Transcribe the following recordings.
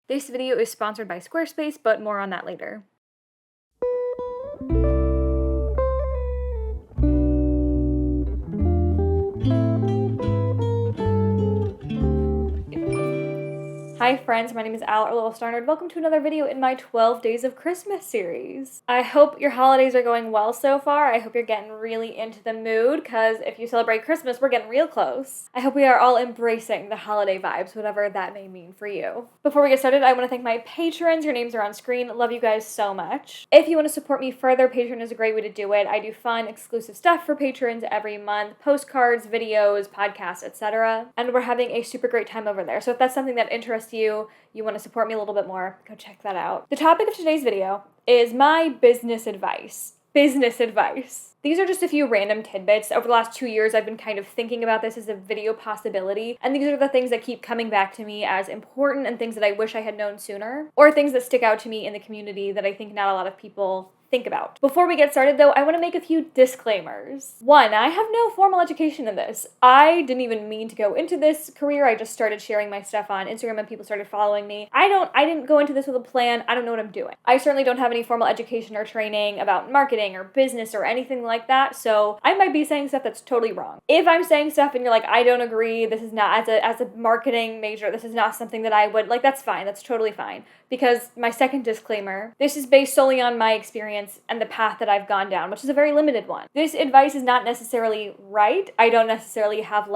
This video is sponsored by Squarespace, but more on that later. Hi friends, my name is Al, or Little Star Nerd. Welcome to another video in my 12 Days of Christmas series. I hope your holidays are going well so far. I hope you're getting really into the mood, because if you celebrate Christmas, we're getting real close. I hope we are all embracing the holiday vibes, whatever that may mean for you. Before we get started, I want to thank my patrons. Your names are on screen. Love you guys so much. If you want to support me further, Patreon is a great way to do it. I do fun, exclusive stuff for patrons every month, postcards, videos, podcasts, etc. And we're having a super great time over there. So if that's something that interests you want to support me a little bit more, go check that out. The topic of today's video is my business advice. Business advice. These are just a few random tidbits. Over the last 2 years, I've been kind of thinking about this as a video possibility, and these are the things that keep coming back to me as important and things that I wish I had known sooner, or things that stick out to me in the community that I think not a lot of people think about. Before we get started though, I want to make a few disclaimers. One, I have no formal education in this. I didn't even mean to go into this career. I just started sharing my stuff on Instagram and people started following me. I didn't go into this with a plan. I don't know what I'm doing. I certainly don't have any formal education or training about marketing or business or anything like that, so I might be saying stuff that's totally wrong. If I'm saying stuff and you're like, I don't agree, this is not, as a marketing major, this is not something that I would, like, that's fine, that's totally fine. Because my second disclaimer, this is based solely on my experience and the path that I've gone down, which is a very limited one. This advice is not necessarily right. I don't necessarily have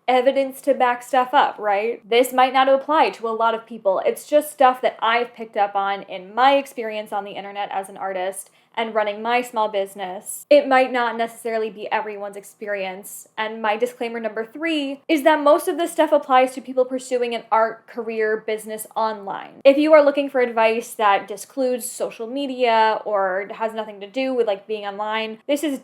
evidence to back stuff up, right? This might not apply to a lot of people. It's just stuff that I've picked up on in my experience on the internet as an artist and running my small business. It might not necessarily be everyone's experience. And my disclaimer number 3 is that most of this stuff applies to people pursuing an art career business online. If you are looking for advice that discludes social media or has nothing to do with being online, this is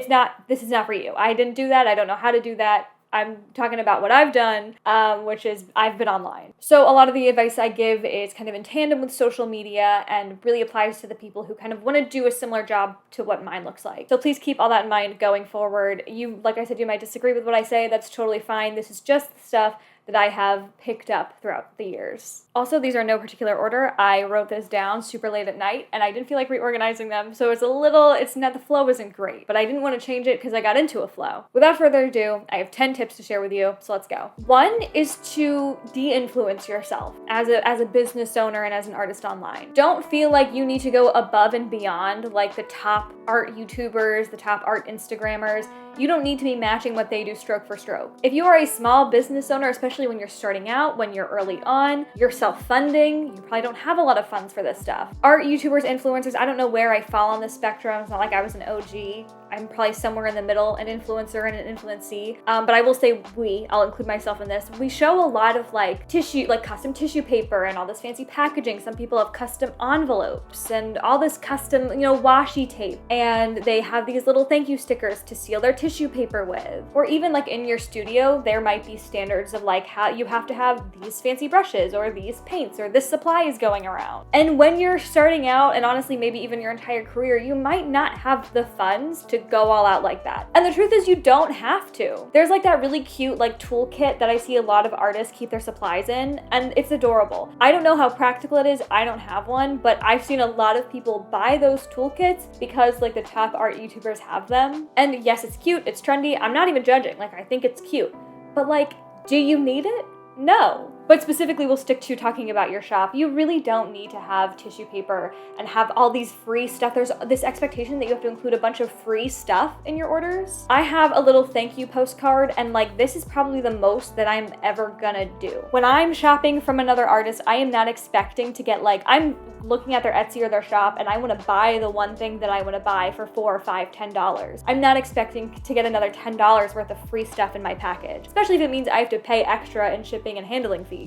not for you. I didn't do that. I don't know how to do that. I'm talking about what I've done, which is I've been online. So a lot of the advice I give is kind of in tandem with social media and really applies to the people who kind of want to do a similar job to what mine looks like. So please keep all that in mind going forward. Like I said, you might disagree with what I say. That's totally fine. This is just the stuff that I have picked up throughout the years. Also, these are in no particular order. I wrote this down super late at night and I didn't feel like reorganizing them, so the flow isn't great, but I didn't want to change it because I got into a flow. Without further ado, I have 10 tips to share with you, so let's go. One is to de-influence yourself as a business owner and as an artist online. Don't feel like you need to go above and beyond like the top art YouTubers, the top art Instagrammers. You don't need to be matching what they do stroke for stroke. If you are a small business owner, especially when you're starting out, when you're early on, you're self-funding, you probably don't have a lot of funds for this stuff. Art YouTubers, influencers, I don't know where I fall on the spectrum. It's not like I was an OG. I'm probably somewhere in the middle, an influencer and an influencee. But I will say I'll include myself in this. We show a lot of custom tissue paper and all this fancy packaging. Some people have custom envelopes and all this custom, washi tape. And they have these little thank you stickers to seal their tissue paper with. Or even in your studio, there might be standards of how you have to have these fancy brushes or these paints or this supply is going around. And when you're starting out, and honestly maybe even your entire career, you might not have the funds to go all out like that. And the truth is you don't have to. There's that really cute toolkit that I see a lot of artists keep their supplies in, and it's adorable. I don't know how practical it is. I don't have one, but I've seen a lot of people buy those toolkits because the top art YouTubers have them. And yes, it's cute, it's trendy. I'm not even judging. I think it's cute. But do you need it? No. But specifically, we'll stick to talking about your shop. You really don't need to have tissue paper and have all these free stuff. There's this expectation that you have to include a bunch of free stuff in your orders. I have a little thank you postcard, and this is probably the most that I'm ever gonna do. When I'm shopping from another artist, I am not expecting to get I'm looking at their Etsy or their shop and I want to buy the one thing that I want to buy for $4 or $5, $10. I'm not expecting to get another $10 worth of free stuff in my package, especially if it means I have to pay extra in shipping and handling fees.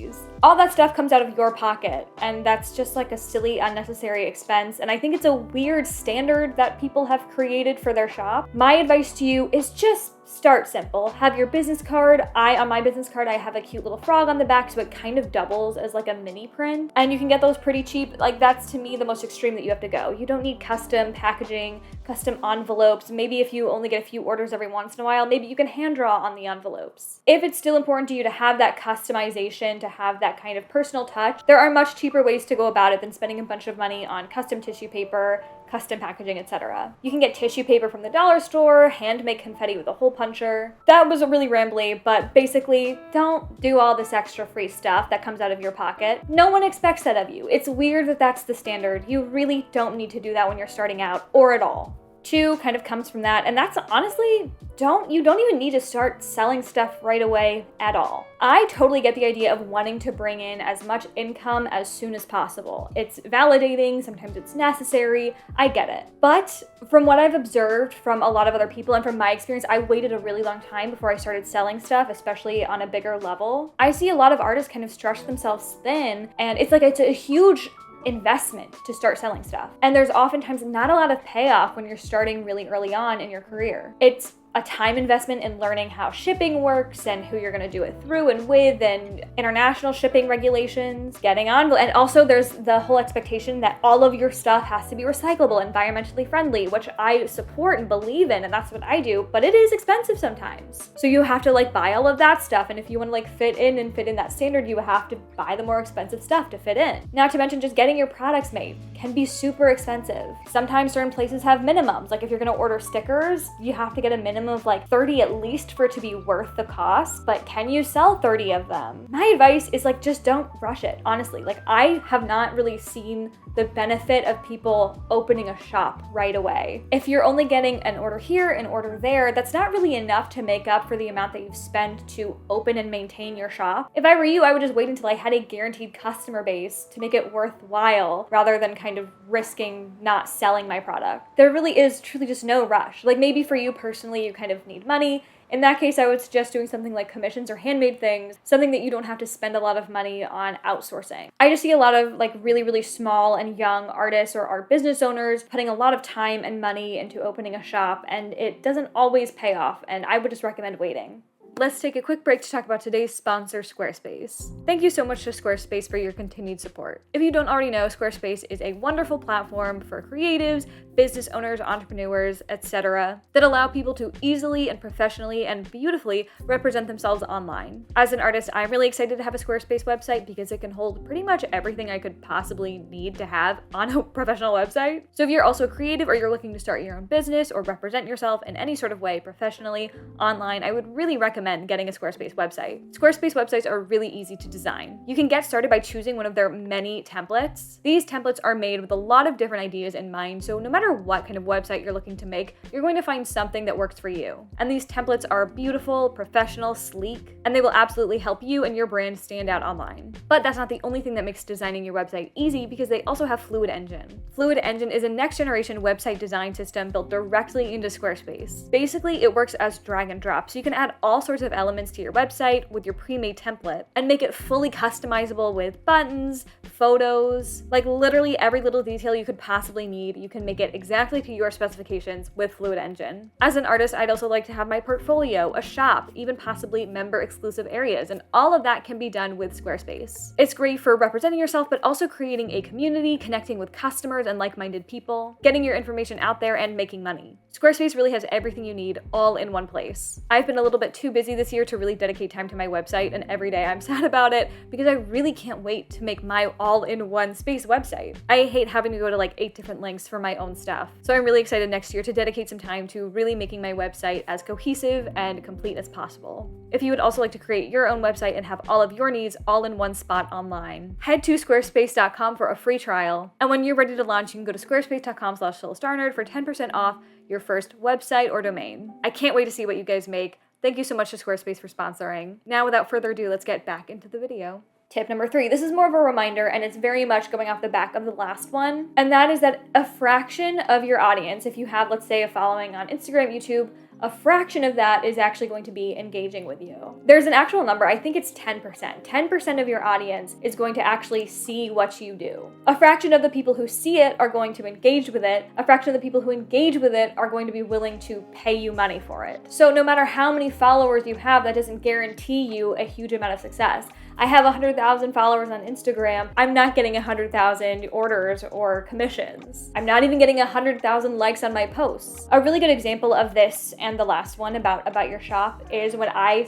All that stuff comes out of your pocket, and that's just a silly, unnecessary expense, and I think it's a weird standard that people have created for their shop. My advice to you is just Start simple. Have your business card. On my business card, I have a cute little frog on the back, so it kind of doubles as like a mini print. And you can get those pretty cheap. Like, that's to me the most extreme that you have to go. You don't need custom packaging, custom envelopes. Maybe if you only get a few orders every once in a while, maybe you can hand draw on the envelopes. If it's still important to you to have that customization, to have that kind of personal touch, there are much cheaper ways to go about it than spending a bunch of money on custom tissue paper, custom packaging, etc. You can get tissue paper from the dollar store, hand make confetti with a hole puncher. That was really rambly, but basically, don't do all this extra free stuff that comes out of your pocket. No one expects that of you. It's weird that that's the standard. You really don't need to do that when you're starting out, or at all. 2 kind of comes from that, and that's honestly, you don't even need to start selling stuff right away at all. I totally get the idea of wanting to bring in as much income as soon as possible. It's validating, sometimes it's necessary, I get it. But from what I've observed from a lot of other people and from my experience, I waited a really long time before I started selling stuff, especially on a bigger level. I see a lot of artists kind of stretch themselves thin, and it's a huge investment to start selling stuff. And there's oftentimes not a lot of payoff when you're starting really early on in your career. It's a time investment in learning how shipping works and who you're going to do it through and with, and international shipping regulations, getting on. And also there's the whole expectation that all of your stuff has to be recyclable, environmentally friendly, which I support and believe in, and that's what I do, but it is expensive sometimes. So you have to buy all of that stuff, and if you want to fit in that standard, you have to buy the more expensive stuff to fit in. Not to mention just getting your products made can be super expensive. Sometimes certain places have minimums. Like if you're going to order stickers, you have to get a minimum of 30 at least for it to be worth the cost, but can you sell 30 of them? My advice is just don't rush it, honestly. I have not really seen the benefit of people opening a shop right away. If you're only getting an order here, an order there, that's not really enough to make up for the amount that you've spent to open and maintain your shop. If I were you, I would just wait until I had a guaranteed customer base to make it worthwhile rather than kind of risking not selling my product. There really is truly just no rush. Maybe for you personally, you kind of need money. In that case, I would suggest doing something like commissions or handmade things, something that you don't have to spend a lot of money on outsourcing. I just see a lot of really, really small and young artists or art business owners putting a lot of time and money into opening a shop, and it doesn't always pay off, and I would just recommend waiting. Let's take a quick break to talk about today's sponsor, Squarespace. Thank you so much to Squarespace for your continued support. If you don't already know, Squarespace is a wonderful platform for creatives, business owners, entrepreneurs, etc., that allow people to easily and professionally and beautifully represent themselves online. As an artist, I'm really excited to have a Squarespace website because it can hold pretty much everything I could possibly need to have on a professional website. So if you're also creative or you're looking to start your own business or represent yourself in any sort of way professionally online, I would really recommend getting a Squarespace website. Squarespace websites are really easy to design. You can get started by choosing one of their many templates. These templates are made with a lot of different ideas in mind, so no matter what kind of website you're looking to make, you're going to find something that works for you. And these templates are beautiful, professional, sleek, and they will absolutely help you and your brand stand out online. But that's not the only thing that makes designing your website easy, because they also have Fluid Engine. Fluid Engine is a next-generation website design system built directly into Squarespace. Basically, it works as drag and drop, so you can add all sorts of elements to your website with your pre-made template and make it fully customizable with buttons, photos, literally every little detail you could possibly need. You can make it exactly to your specifications with Fluid Engine. As an artist, I'd also like to have my portfolio, a shop, even possibly member exclusive areas, and all of that can be done with Squarespace. It's great for representing yourself, but also creating a community, connecting with customers and like-minded people, getting your information out there, and making money. Squarespace really has everything you need all in one place. I've been a little bit too busy this year to really dedicate time to my website, and every day I'm sad about it because I really can't wait to make my all-in-one space website. I hate having to go to 8 different links for my own stuff. So I'm really excited next year to dedicate some time to really making my website as cohesive and complete as possible. If you would also like to create your own website and have all of your needs all in one spot online, head to squarespace.com for a free trial. And when you're ready to launch, you can go to squarespace.com/SoloStarNerd for 10% off your first website or domain. I can't wait to see what you guys make. Thank you so much to Squarespace for sponsoring. Now, without further ado, let's get back into the video. Tip number 3. This is more of a reminder, and it's very much going off the back of the last one. And that is that a fraction of your audience, if you have, let's say, a following on Instagram, YouTube, a fraction of that is actually going to be engaging with you. There's an actual number, I think it's 10%. 10% of your audience is going to actually see what you do. A fraction of the people who see it are going to engage with it. A fraction of the people who engage with it are going to be willing to pay you money for it. So no matter how many followers you have, that doesn't guarantee you a huge amount of success. I have 100,000 followers on Instagram. I'm not getting 100,000 orders or commissions. I'm not even getting 100,000 likes on my posts. A really good example of this, and the last one about your shop, is when I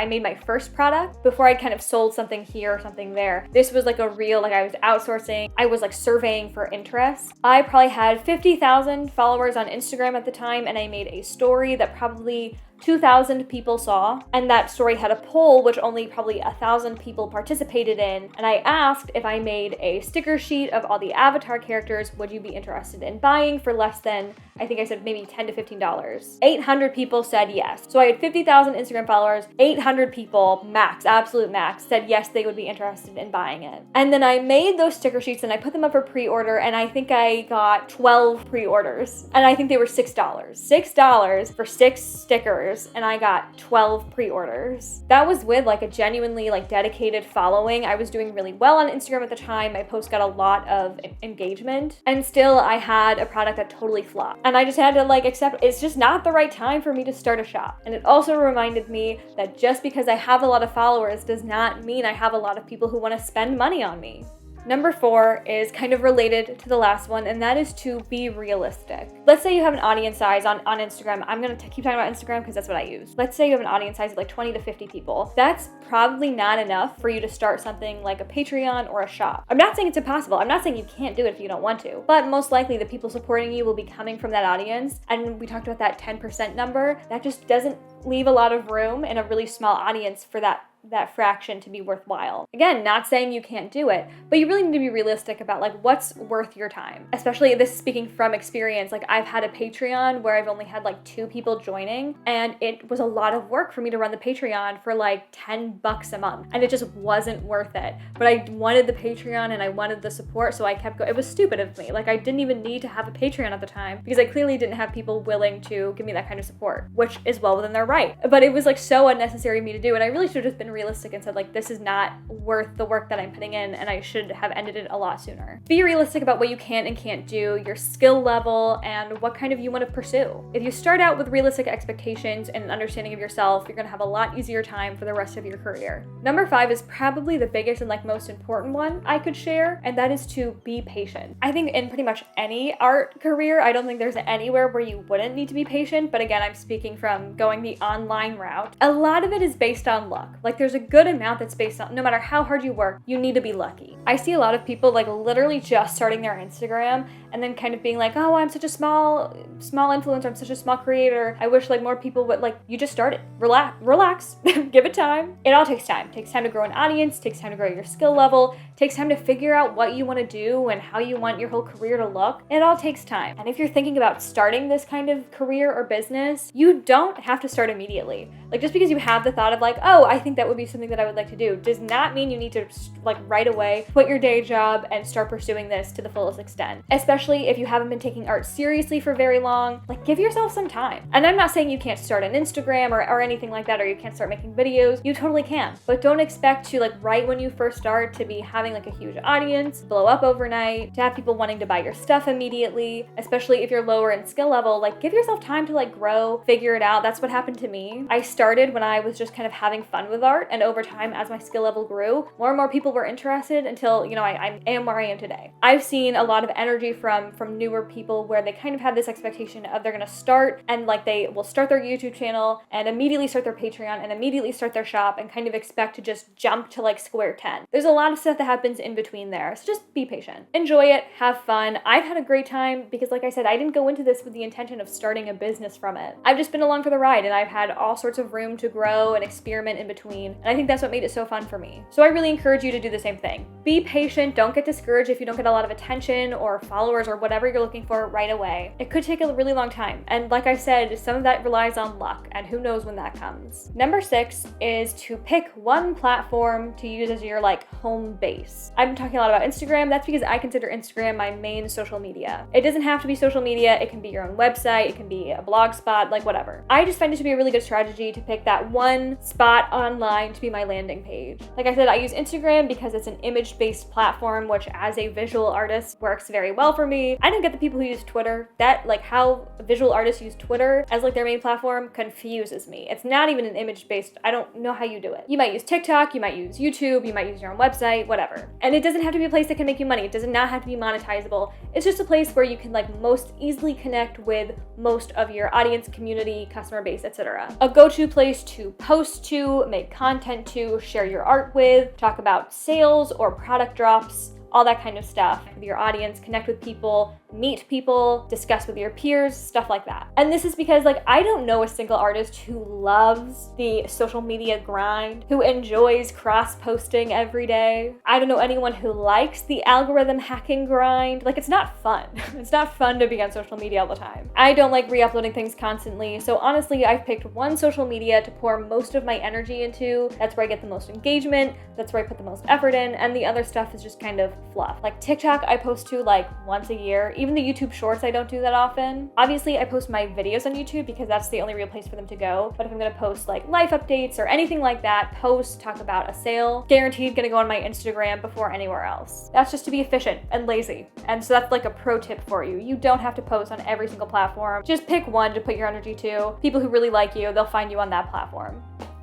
made my first product before I kind of sold something here or something there. This was like a real, like I was outsourcing. I was like surveying for interest. I probably had 50,000 followers on Instagram at the time, and I made a story that probably 2,000 people saw, and that story had a poll which only probably 1,000 people participated in, and I asked if I made a sticker sheet of all the avatar characters, would you be interested in buying for less than, I think I said maybe $10 to $15. 800 people said yes. So I had 50,000 Instagram followers, 800 people, max, absolute max, said yes, they would be interested in buying it. And then I made those sticker sheets and I put them up for pre-order, and I think I got 12 pre-orders, and I think they were $6. $6 for 6 stickers, and I got 12 pre-orders. That was with like a genuinely like dedicated following. I was doing really well on Instagram at the time. My post got a lot of engagement, and still I had a product that totally flopped. And I just had to like accept it's just not the right time for me to start a shop. And it also reminded me that just because I have a lot of followers does not mean I have a lot of people who want to spend money on me. Number 4 is kind of related to the last one, and that is to be realistic. Let's say you have an audience size on Instagram. I'm going to keep talking about Instagram because that's what I use. Let's say you have an audience size of like 20 to 50 people. That's probably not enough for you to start something like a Patreon or a shop. I'm not saying it's impossible. I'm not saying you can't do it if you don't want to, but most likely the people supporting you will be coming from that audience. And we talked about that 10% number. That just doesn't leave a lot of room in a really small audience for that fraction to be worthwhile. Again, not saying you can't do it, but you really need to be realistic about like what's worth your time. Especially this is speaking from experience. Like I've had a Patreon where I've only had like 2 people joining, and it was a lot of work for me to run the Patreon for like $10 a month, and it just wasn't worth it. But I wanted the Patreon and I wanted the support, so I kept going. It was stupid of me. Like I didn't even need to have a Patreon at the time because I clearly didn't have people willing to give me that kind of support, which is well within their right. But it was like so unnecessary of me to do, and I really should have just been realistic and said like, this is not worth the work that I'm putting in, and I should have ended it a lot sooner. Be realistic about what you can and can't do, your skill level, and what kind of you want to pursue. If you start out with realistic expectations and an understanding of yourself, you're going to have a lot easier time for the rest of your career. Number 5 is probably the biggest and like most important one I could share, and that is to be patient. I think in pretty much any art career, I don't think there's anywhere where you wouldn't need to be patient, but again, I'm speaking from going the online route. A lot of it is based on luck. Like there's a good amount that's based on, no matter how hard you work, you need to be lucky. I see a lot of people like literally just starting their Instagram and then kind of being like, oh, I'm such a small influencer, I'm such a small creator, I wish like more people would. Like, you just started. Relax, give it time. It all takes time. It takes time to grow an audience, it takes time to grow your skill level, it takes time to figure out what you want to do and how you want your whole career to look. It all takes time. And if you're thinking about starting this kind of career or business, you don't have to start immediately. Like just because you have the thought of like, oh, I think that would be something that I would like to do, does not mean you need to like right away quit your day job and start pursuing this to the fullest extent. Especially if you haven't been taking art seriously for very long, like give yourself some time. And I'm not saying you can't start an Instagram or anything like that, or you can't start making videos. You totally can, but don't expect to like right when you first start to be having like a huge audience, blow up overnight, to have people wanting to buy your stuff immediately, especially if you're lower in skill level. Like give yourself time to like grow, figure it out. That's what happened to me. I started when I was just kind of having fun with art, and over time as my skill level grew, more and more people were interested until, you know, I am where I am today. I've seen a lot of energy from newer people where they kind of have this expectation of they're gonna start and like they will start their YouTube channel and immediately start their Patreon and immediately start their shop and kind of expect to just jump to like square 10. There's a lot of stuff that happens in between there, so just be patient. Enjoy it, have fun. I've had a great time because like I said, I didn't go into this with the intention of starting a business from it. I've just been along for the ride, and I've had all sorts of room to grow and experiment in between, and I think that's what made it so fun for me. So I really encourage you to do the same thing. Be patient, don't get discouraged if you don't get a lot of attention or followers or whatever you're looking for right away. It could take a really long time, and like I said, some of that relies on luck, and who knows when that comes. Number 6 is to pick one platform to use as your like home base. place. I've been talking a lot about Instagram. That's because I consider Instagram my main social media. It doesn't have to be social media. It can be your own website. It can be a blog spot, like whatever. I just find it to be a really good strategy to pick that one spot online to be my landing page. Like I said, I use Instagram because it's an image-based platform, which as a visual artist works very well for me. I don't get the people who use Twitter. That, like how visual artists use Twitter as like their main platform, confuses me. It's not even an image-based, I don't know how you do it. You might use TikTok, you might use YouTube, you might use your own website, whatever. And it doesn't have to be a place that can make you money. It does not have to be monetizable. It's just a place where you can like most easily connect with most of your audience, community, customer base, etc. A go-to place to post to, make content to, share your art with, talk about sales or product drops, all that kind of stuff with your audience, connect with people, meet people, discuss with your peers, stuff like that. And this is because like I don't know a single artist who loves the social media grind, who enjoys cross-posting every day. I don't know anyone who likes the algorithm hacking grind. Like it's not fun. It's not fun to be on social media all the time. I don't like re-uploading things constantly. So honestly, I've picked one social media to pour most of my energy into. That's where I get the most engagement. That's where I put the most effort in. And the other stuff is just kind of fluff. Like TikTok, I post to like once a year. Even the YouTube shorts, I don't do that often. Obviously, I post my videos on YouTube because that's the only real place for them to go. But if I'm gonna post like life updates or anything like that, talk about a sale, guaranteed gonna go on my Instagram before anywhere else. That's just to be efficient and lazy. And so that's like a pro tip for you. You don't have to post on every single platform. Just pick one to put your energy to. People who really like you, they'll find you on that platform.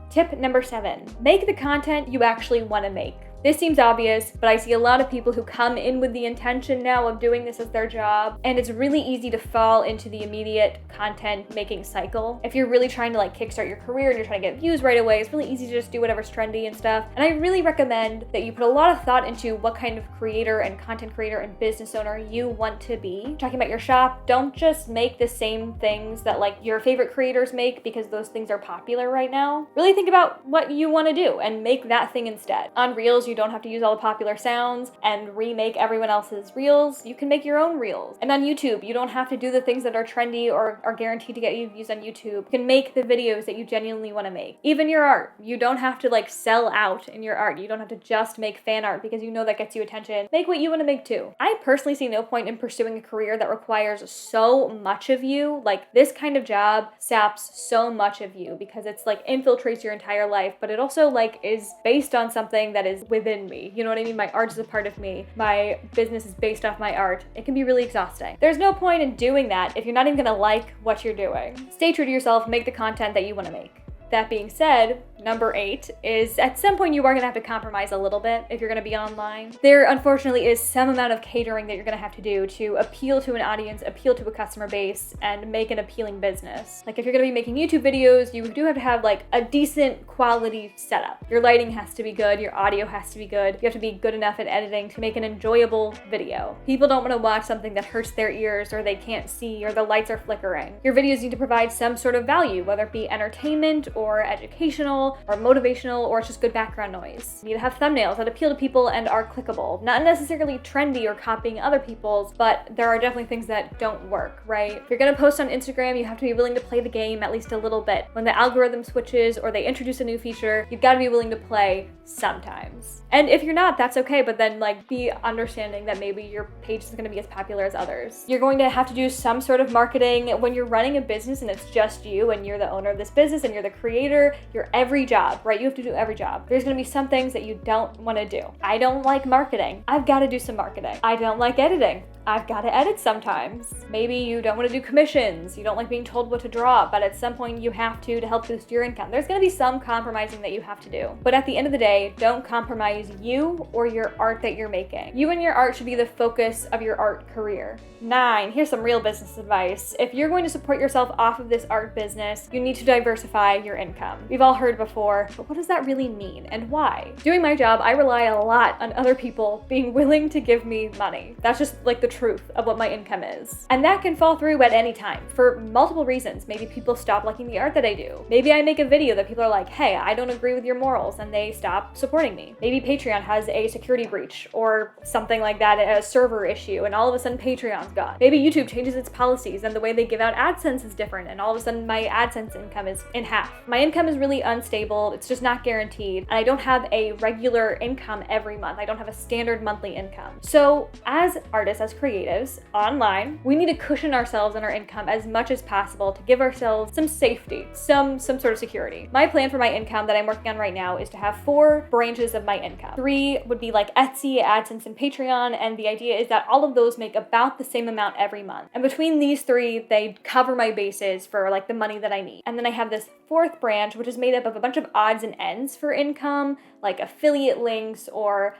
Tip number 7, make the content you actually wanna make. This seems obvious, but I see a lot of people who come in with the intention now of doing this as their job, and it's really easy to fall into the immediate content making cycle. If you're really trying to like kickstart your career and you're trying to get views right away, it's really easy to just do whatever's trendy and stuff. And I really recommend that you put a lot of thought into what kind of creator and content creator and business owner you want to be. Talking about your shop, don't just make the same things that like your favorite creators make because those things are popular right now. Really think about what you want to do and make that thing instead. On Reels, you don't have to use all the popular sounds and remake everyone else's reels. You can make your own reels. And on YouTube, you don't have to do the things that are trendy or are guaranteed to get you views on YouTube. You can make the videos that you genuinely want to make. Even your art, you don't have to like sell out in your art. You don't have to just make fan art because you know that gets you attention. Make what you want to make too. I personally see no point in pursuing a career that requires so much of you. Like this kind of job saps so much of you because it's like infiltrates your entire life, but it also like is based on something that is within me. You know what I mean? My art is a part of me. My business is based off my art. It can be really exhausting. There's no point in doing that if you're not even gonna like what you're doing. Stay true to yourself, make the content that you wanna make. That being said, number 8 is at some point you are gonna have to compromise a little bit if you're gonna be online. There unfortunately is some amount of catering that you're gonna have to do to appeal to an audience, appeal to a customer base, and make an appealing business. Like if you're gonna be making YouTube videos, you do have to have like a decent quality setup. Your lighting has to be good, your audio has to be good, you have to be good enough at editing to make an enjoyable video. People don't wanna watch something that hurts their ears or they can't see or the lights are flickering. Your videos need to provide some sort of value, whether it be entertainment or educational or motivational, or it's just good background noise. You need to have thumbnails that appeal to people and are clickable. Not necessarily trendy or copying other people's, but there are definitely things that don't work, right? If you're gonna post on Instagram, you have to be willing to play the game at least a little bit. When the algorithm switches or they introduce a new feature, you've gotta be willing to play sometimes. And if you're not, that's okay, but then like be understanding that maybe your page is gonna be as popular as others. You're going to have to do some sort of marketing when you're running a business and it's just you and you're the owner of this business and you're the creator, you're every job, right? You have to do every job. There's gonna be some things that you don't wanna do. I don't like marketing. I've gotta do some marketing. I don't like editing. I've gotta edit sometimes. Maybe you don't wanna do commissions. You don't like being told what to draw, but at some point you have to help boost your income. There's gonna be some compromising that you have to do. But at the end of the day, don't compromise you or your art that you're making. You and your art should be the focus of your art career. 9, here's some real business advice. If you're going to support yourself off of this art business, you need to diversify your income. We've all heard before, but what does that really mean and why? Doing my job, I rely a lot on other people being willing to give me money. That's just like the truth of what my income is. And that can fall through at any time for multiple reasons. Maybe people stop liking the art that I do. Maybe I make a video that people are like, hey, I don't agree with your morals, and they stop supporting me. Maybe Patreon has a security breach or something like that, a server issue, and all of a sudden Patreon's gone. Maybe YouTube changes its policies and the way they give out AdSense is different, and all of a sudden my AdSense income is in half. My income is really unstable, it's just not guaranteed, and I don't have a regular income every month. I don't have a standard monthly income. So as artists, as creatives, online, we need to cushion ourselves and our income as much as possible to give ourselves some safety, some sort of security. My plan for my income that I'm working on right now is to have 4 branches of my income. 3 would be like Etsy, AdSense, and Patreon, and the idea is that all of those make about the same amount every month. And between these 3, they cover my bases for like the money that I need. And then I have this 4th branch, which is made up of a bunch of odds and ends for income, like affiliate links or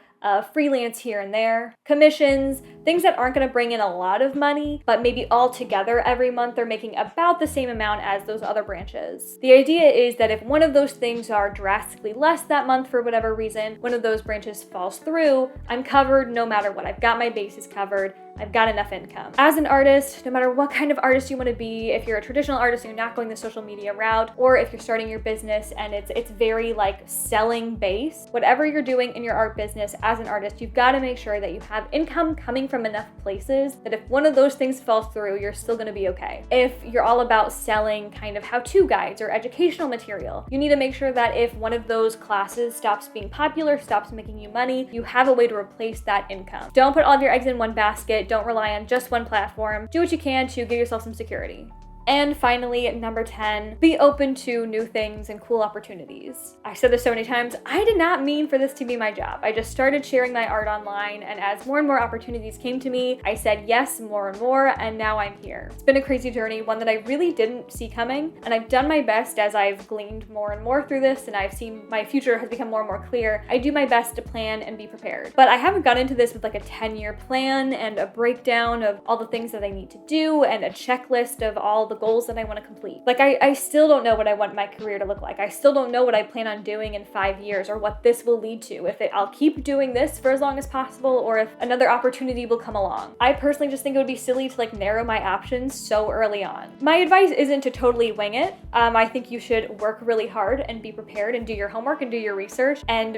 freelance here and there, commissions, things that aren't going to bring in a lot of money, but maybe all together every month they're making about the same amount as those other branches. The idea is that if one of those things are drastically less that month for whatever reason, one of those branches falls through, I'm covered no matter what. I've got my bases covered. I've got enough income. As an artist, no matter what kind of artist you want to be, if you're a traditional artist and you're not going the social media route, or if you're starting your business and it's very like selling based, whatever you're doing in your art business as an artist, you've got to make sure that you have income coming from enough places that if one of those things falls through, you're still going to be okay. If you're all about selling kind of how-to guides or educational material, you need to make sure that if one of those classes stops being popular, stops making you money, you have a way to replace that income. Don't put all of your eggs in one basket. Don't rely on just one platform. Do what you can to give yourself some security. And finally, number 10, be open to new things and cool opportunities. I said this so many times, I did not mean for this to be my job. I just started sharing my art online, and as more and more opportunities came to me, I said yes more and more, and now I'm here. It's been a crazy journey, one that I really didn't see coming, and I've done my best as I've gleaned more and more through this, and I've seen my future has become more and more clear. I do my best to plan and be prepared. But I haven't got into this with like a 10-year plan and a breakdown of all the things that I need to do and a checklist of all the goals that I want to complete. Like I still don't know what I want my career to look like. I still don't know what I plan on doing in 5 years or what this will lead to. I'll keep doing this for as long as possible or if another opportunity will come along. I personally just think it would be silly to like narrow my options so early on. My advice isn't to totally wing it. I think you should work really hard and be prepared and do your homework and do your research and,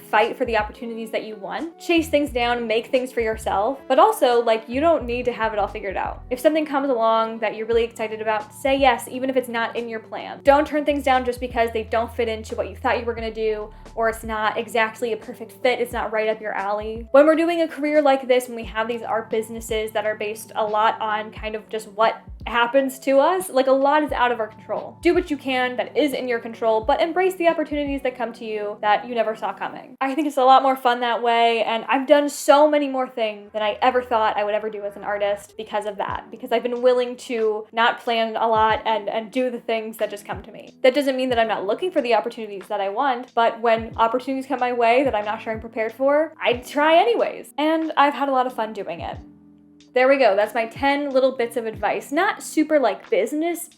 fight for the opportunities that you want. Chase things down, make things for yourself, but also like you don't need to have it all figured out. If something comes along that you're really excited about, say yes, even if it's not in your plan. Don't turn things down just because they don't fit into what you thought you were gonna do, or it's not exactly a perfect fit, it's not right up your alley. When we're doing a career like this, when we have these art businesses that are based a lot on kind of just what happens to us, like a lot is out of our control. Do what you can that is in your control, but embrace the opportunities that come to you that you never saw coming. I think it's a lot more fun that way, and I've done so many more things than I ever thought I would ever do as an artist because of that, because I've been willing to not plan a lot and do the things that just come to me. That doesn't mean that I'm not looking for the opportunities that I want, but when opportunities come my way that I'm not sure I'm prepared for, I try anyways, and I've had a lot of fun doing it. There we go. That's my 10 little bits of advice. Not super like business,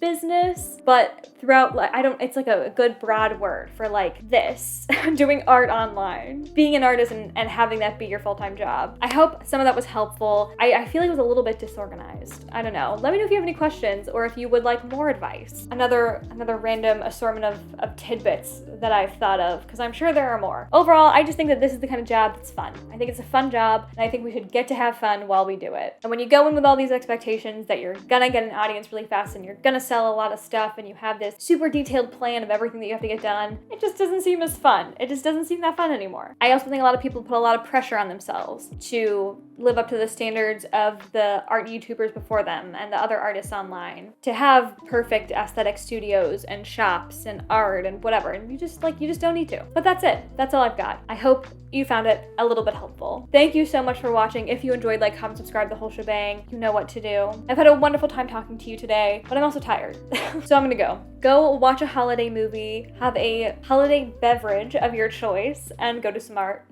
but throughout, it's like a good broad word for like this, doing art online, being an artist and having that be your full-time job. I hope some of that was helpful. I feel like it was a little bit disorganized. I don't know. Let me know if you have any questions or if you would like more advice. Another random assortment of tidbits that I've thought of, because I'm sure there are more. Overall, I just think that this is the kind of job that's fun. I think it's a fun job, and I think we should get to have fun while we do it. And when you go in with all these expectations that you're gonna get an audience really fast and you're gonna sell a lot of stuff and you have this super detailed plan of everything that you have to get done, it just doesn't seem as fun. It just doesn't seem that fun anymore. I also think a lot of people put a lot of pressure on themselves to live up to the standards of the art YouTubers before them and the other artists online, to have perfect aesthetic studios and shops and art and whatever, and you just don't need to. But that's it. That's all I've got. I hope you found it a little bit helpful. Thank you so much for watching. If you enjoyed, like, comment, subscribe, the whole shebang. You know what to do. I've had a wonderful time talking to you today, but I'm also tired. So I'm gonna go. Go watch a holiday movie, have a holiday beverage of your choice, and go do some art.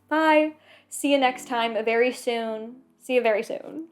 Bye. See you next time very soon. See you very soon.